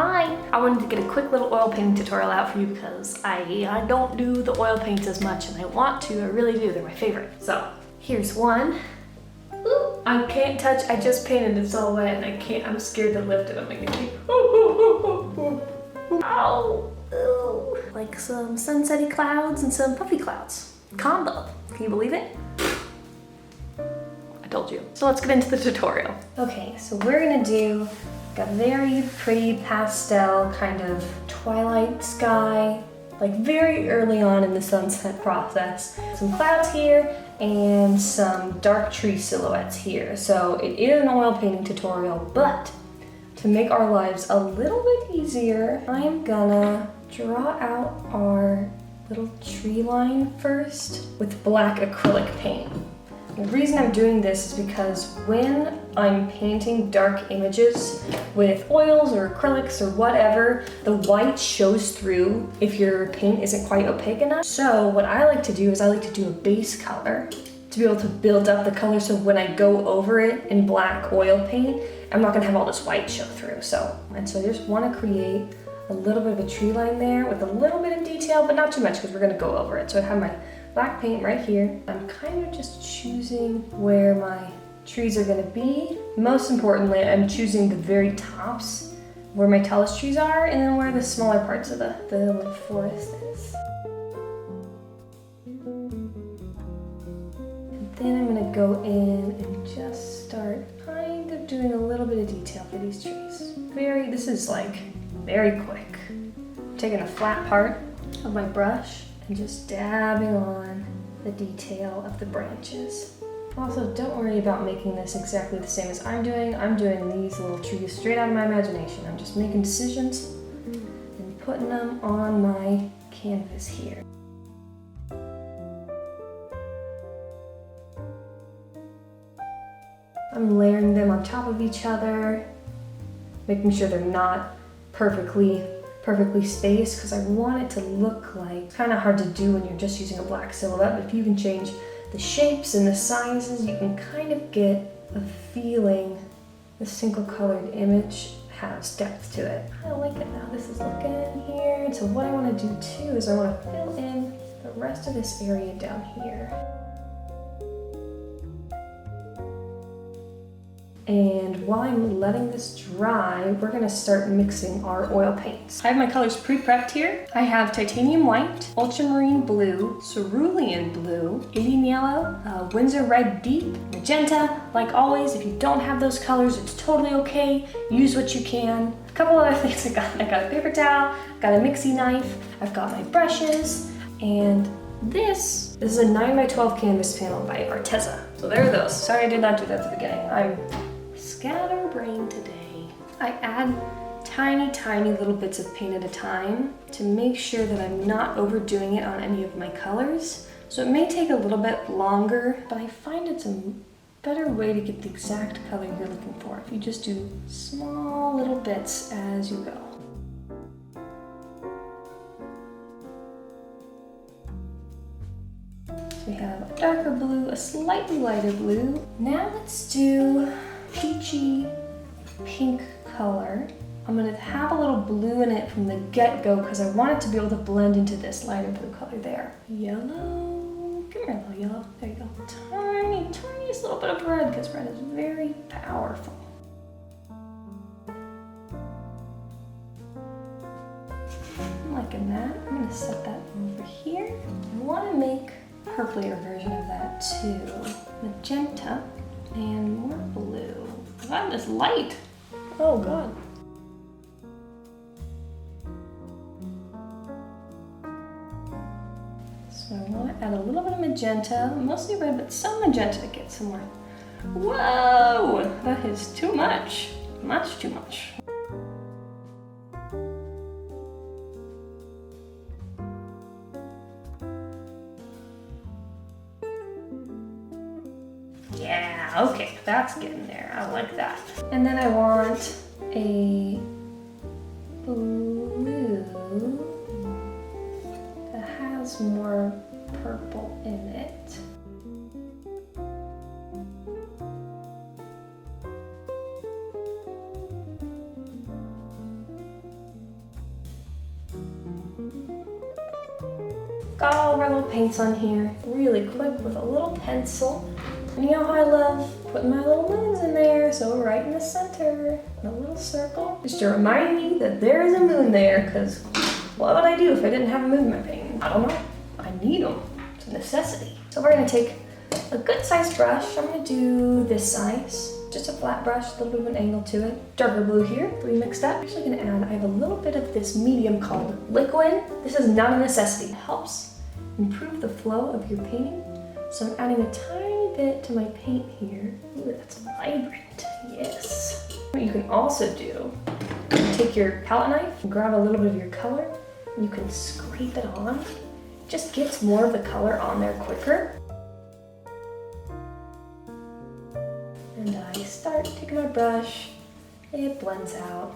Hi! I wanted to get a quick little oil painting tutorial out for you because I don't do the oil paints as much and I want to, I really do, they're my favorite. So, here's one. Ooh, I can't touch, I just painted, it's all wet and I'm scared to lift it, I'm making it. Ow! Ooh. Like some sunsetty clouds and some puffy clouds. Combo, can you believe it? I told you. So let's get into the tutorial. Okay, so we're gonna do a very pretty pastel kind of twilight sky, like very early on in the sunset process. Some clouds here and some dark tree silhouettes here. So it is an oil painting tutorial, but to make our lives a little bit easier, I am gonna draw out our little tree line first with black acrylic paint. The reason I'm doing this is because when I'm painting dark images with oils or acrylics or whatever, the white shows through if your paint isn't quite opaque enough. So what I like to do is I like to do a base color to be able to build up the color so when I go over it in black oil paint, I'm not gonna have all this white show through. So I just wanna create a little bit of a tree line there with a little bit of detail, but not too much because we're gonna go over it. So I have my black paint right here. I'm kind of just choosing where my trees are gonna be. Most importantly, I'm choosing the very tops where my tallest trees are and then where the smaller parts of the forest is. And then I'm gonna go in and just start kind of doing a little bit of detail for these trees. This is like very quick. I'm taking a flat part of my brush and just dabbing on the detail of the branches. Also, don't worry about making this exactly the same as I'm doing. I'm doing these little trees straight out of my imagination. I'm just making decisions and putting them on my canvas here. I'm layering them on top of each other, making sure they're not perfectly spaced because I want it to look like, it's kind of hard to do when you're just using a black silhouette, but if you can change the shapes and the sizes, you can kind of get a feeling the single colored image has depth to it. I like it now this is looking here. So what I want to do too is I want to fill in the rest of this area down here. And while I'm letting this dry, we're gonna start mixing our oil paints. I have my colors pre-prepped here. I have titanium white, ultramarine blue, cerulean blue, Indian yellow, Winsor red deep, magenta. Like always, if you don't have those colors, it's totally okay. Use what you can. A couple other things I got a paper towel, got a mixie knife, I've got my brushes, and this is a 9x12 canvas panel by Arteza. So there are those. Sorry I did not do that at the beginning. I'm scatterbrained today. I add tiny little bits of paint at a time to make sure that I'm not overdoing it on any of my colors. So it may take a little bit longer, but I find it's a better way to get the exact color you're looking for if you just do small little bits as you go. We have a darker blue, a slightly lighter blue. Now let's do peachy pink color. I'm gonna have a little blue in it from the get-go because I want it to be able to blend into this lighter blue color there. Yellow, come here, little yellow. There you go. Tiniest little bit of red because red is very powerful. I'm liking that. I'm gonna set that over here. I want to make a purplier version of that too. Magenta and more blue. God, this light. Oh God. So I want to add a little bit of magenta, mostly red, but some magenta to get some more. Whoa, that is too much. Much too much. Yeah, okay, that's getting there. I like that. And then I want a blue that has more purple in it. got all of our little paints on here really quick with a little pencil. And you know how I love putting my little moons in there, so right in the center, in a little circle, just to remind me that there is a moon there, because what would I do if I didn't have a moon in my painting? I don't know. I need them. It's a necessity. So we're gonna take a good sized brush. I'm gonna do this size. Just a flat brush, a little bit of an angle to it. Darker blue here, we mixed up. I'm actually gonna add, I have a little bit of this medium called Liquin. This is not a necessity. It helps improve the flow of your painting. So I'm adding a tiny bit to my paint here. Ooh, that's vibrant, yes. What you can also do, take your palette knife and grab a little bit of your color, and you can scrape it on. It just gets more of the color on there quicker. And I start taking my brush, it blends out.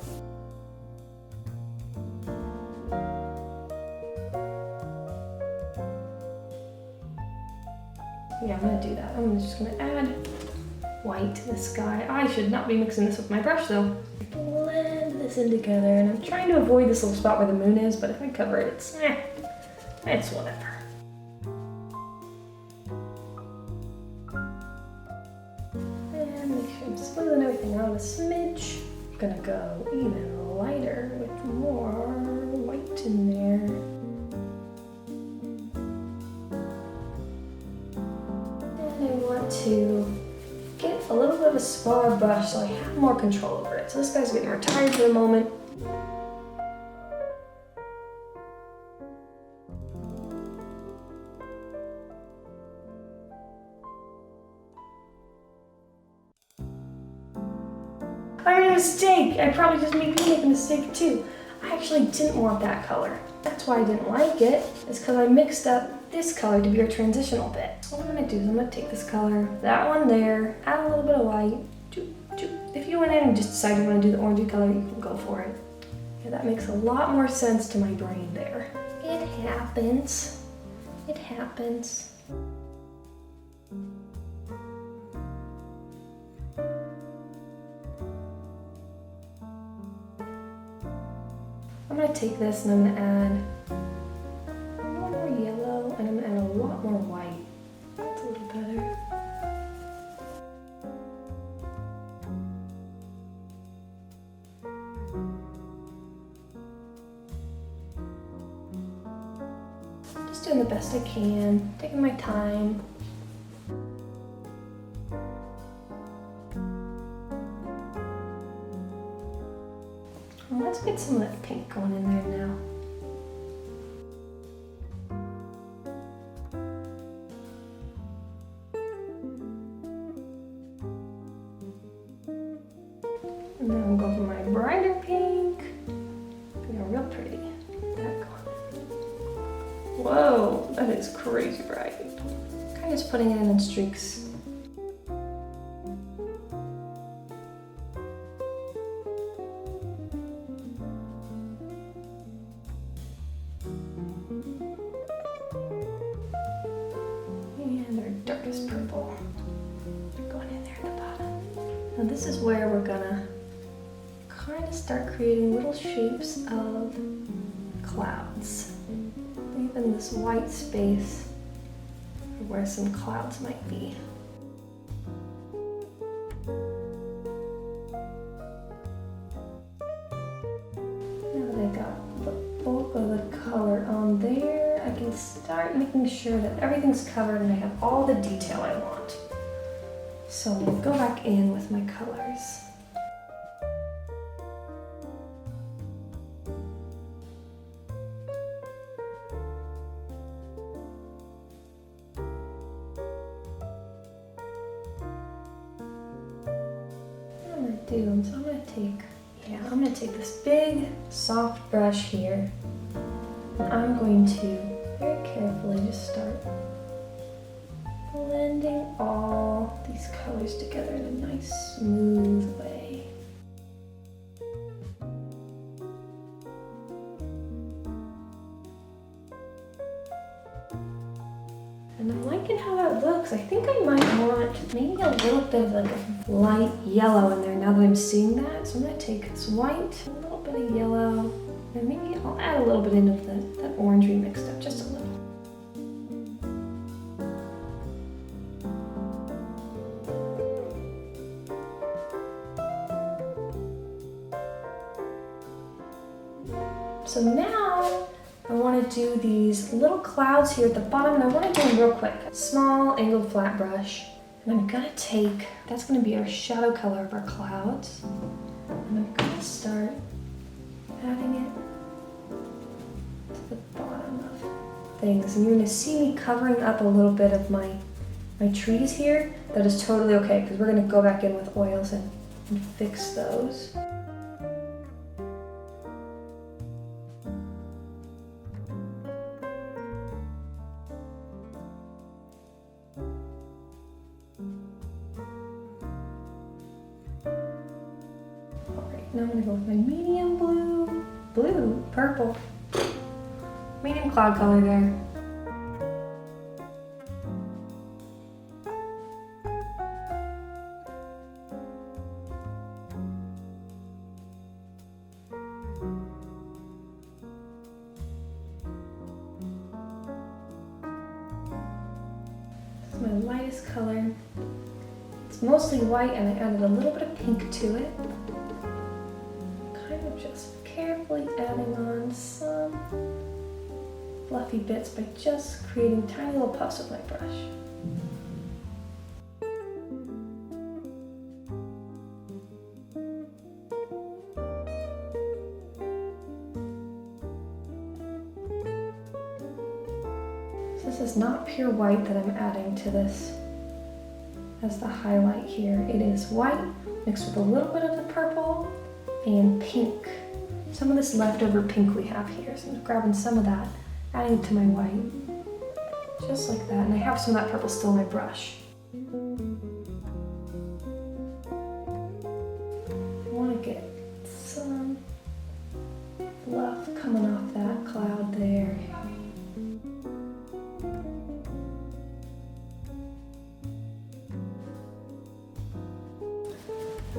Yeah, I'm gonna do that. I'm just gonna add white to the sky. I should not be mixing this with my brush though. Blend this in together, and I'm trying to avoid this little spot where the moon is, but if I cover it, it's whatever. And make sure I'm smoothing everything out a smidge. I'm gonna go even lighter with more white in there. To get a little bit of a smaller brush so I have more control over it. So this guy's getting retired for the moment. I made a mistake. I probably just made you make a mistake too. I actually didn't want that color. That's why I didn't like it, is because I mixed up this color to be our transitional bit. So what I'm gonna do is I'm gonna take this color, that one there, add a little bit of white. If you went in and just decided you want to do the orangey color, you can go for it. Yeah, that makes a lot more sense to my brain there. It happens. It happens. I'm gonna take this and I'm gonna add a little more yellow, and I'm gonna add a lot more white. That's a little better. Just doing the best I can, taking my time. Let's get some of that pink going in there now. And then I'll go for my brighter pink. They're real pretty. That going. Whoa, that is crazy bright. Kind of just putting it in streaks. Darkest purple going in there at the bottom. Now this is where we're gonna kind of start creating little shapes of clouds. Leaving this white space for where some clouds might be. Now that I got the bulk of the color on there, I can start making sure that everything's covered and I have all the detail I want. So I'm going to go back in with my colors. What I'm going to do is I'm going to take this big soft brush here, and I'm going to very carefully just start blending all these colors together in a nice smooth way. And I'm liking how that looks. I think I might want maybe a little bit of like a light yellow in there now that I'm seeing that. So I'm going to take this white, a little bit of yellow, and maybe I'll add a little bit in of that orange we mixed up, just a little. So now I want to do these little clouds here at the bottom, and I want to do them real quick. Small angled flat brush. And I'm gonna take, that's gonna be our shadow color of our clouds. And I'm gonna start adding it to the bottom of things. And you're gonna see me covering up a little bit of my trees here. That is totally okay, because we're gonna go back in with oils and fix those. Now I'm gonna go with my medium purple. Medium cloud color there. This is my lightest color. It's mostly white, and I added a little bit of pink to it. Just carefully adding on some fluffy bits by just creating tiny little puffs with my brush. So this is not pure white that I'm adding to this as the highlight here. It is white mixed with a little bit of the purple and pink. Some of this leftover pink we have here, so I'm grabbing some of that, adding it to my white, just like that. And I have some of that purple still in my brush. I want to get some fluff coming off that cloud there.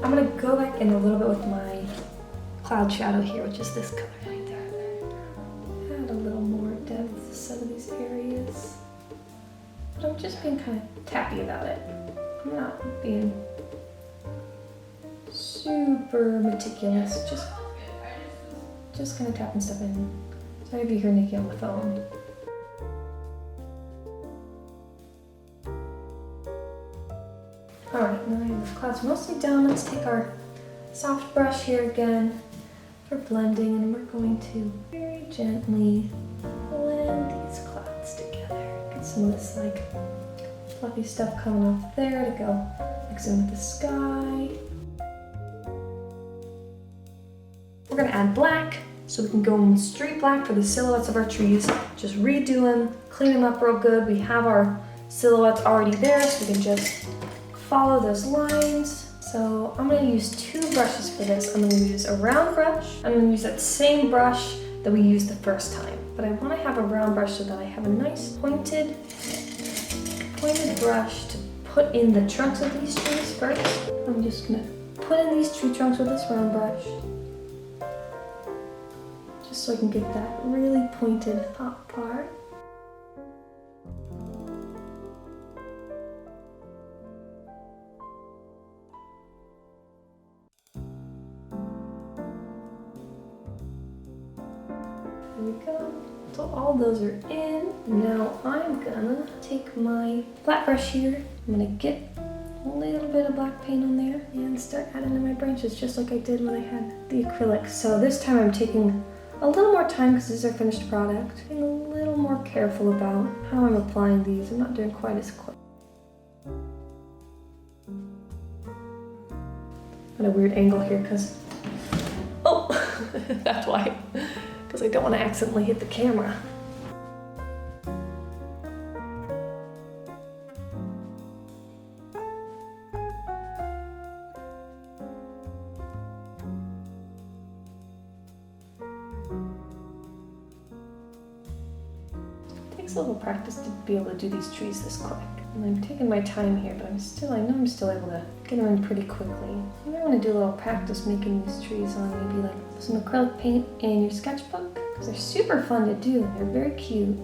I'm going to go back in a little bit with my cloud shadow here, which is this color right there. Add a little more depth to some of these areas. But I'm just being kind of tappy about it. I'm not being super meticulous, just kind of tapping stuff in. Sorry if you hear Nikki on the phone. Alright, now I have the clouds mostly down. Let's take our soft brush here again for blending, and we're going to very gently blend these clouds together. Get some of this like fluffy stuff coming off there to go mix in with the sky. We're gonna add black, so we can go in with straight black for the silhouettes of our trees. Just redo them, clean them up real good. We have our silhouettes already there, so we can just follow those lines. So I'm going to use two brushes for this. I'm going to use a round brush. I'm going to use that same brush that we used the first time. But I want to have a round brush so that I have a nice pointed brush to put in the trunks of these trees first. I'm just going to put in these tree trunks with this round brush, just so I can get that really pointed top part. There we go. So all those are in. Now I'm gonna take my flat brush here. I'm gonna get a little bit of black paint on there and start adding to my branches just like I did when I had the acrylic. So this time I'm taking a little more time because this is our finished product. Being a little more careful about how I'm applying these. I'm not doing quite as quick. At a weird angle here because, oh, that's why. Because I don't want to accidentally hit the camera. It takes a little practice to be able to do these trees this quick. And I'm taking my time here, but I know I'm still able to get them in pretty quickly. You might want to do a little practice making these trees on maybe like some acrylic paint in your sketchbook, because they're super fun to do. They're very cute,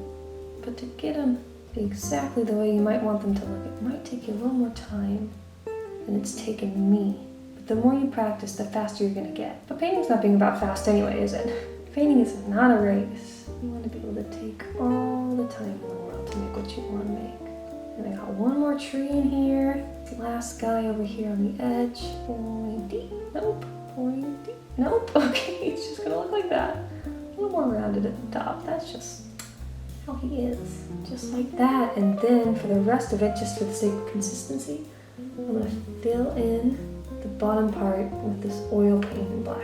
but to get them exactly the way you might want them to look, it might take you a little more time than it's taken me. But the more you practice, the faster you're gonna get. But painting's not being about fast anyway, is it? Painting is not a race. You want to be able to take all the time in the world to make what you want to make. And I got one more tree in here. Last guy over here on the edge. Pointy. Nope. Pointy. Nope. Okay, it's just gonna look like that. A little more rounded at the top. That's just how he is. Just like that. And then for the rest of it, just for the sake of consistency, I'm gonna fill in the bottom part with this oil paint in black.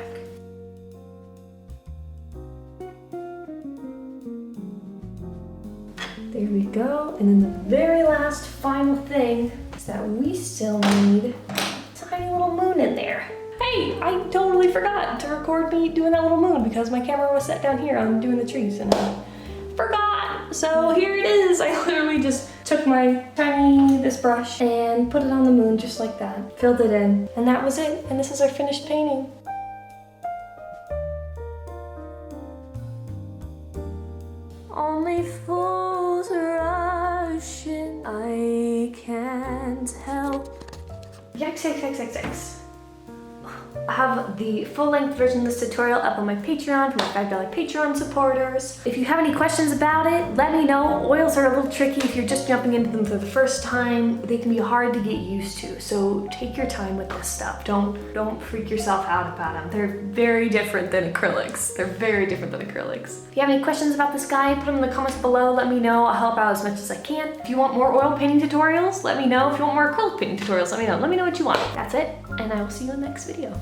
There we go. And then the very last final thing is that we still need a tiny little moon in there. Hey, I totally forgot to record me doing that little moon because my camera was set down here on doing the trees and I forgot. So here it is. I literally just took this brush and put it on the moon just like that. Filled it in and that was it. And this is our finished painting. Only fools rush in, I can't help. Yikes. I have the full-length version of this tutorial up on my Patreon for my $5 Patreon supporters. If you have any questions about it, let me know. Oils are a little tricky if you're just jumping into them for the first time. They can be hard to get used to, so take your time with this stuff. Don't freak yourself out about them. They're very different than acrylics. If you have any questions about this guy, put them in the comments below. Let me know. I'll help out as much as I can. If you want more oil painting tutorials, let me know. If you want more acrylic painting tutorials, let me know. Let me know what you want. That's it, and I will see you in the next video.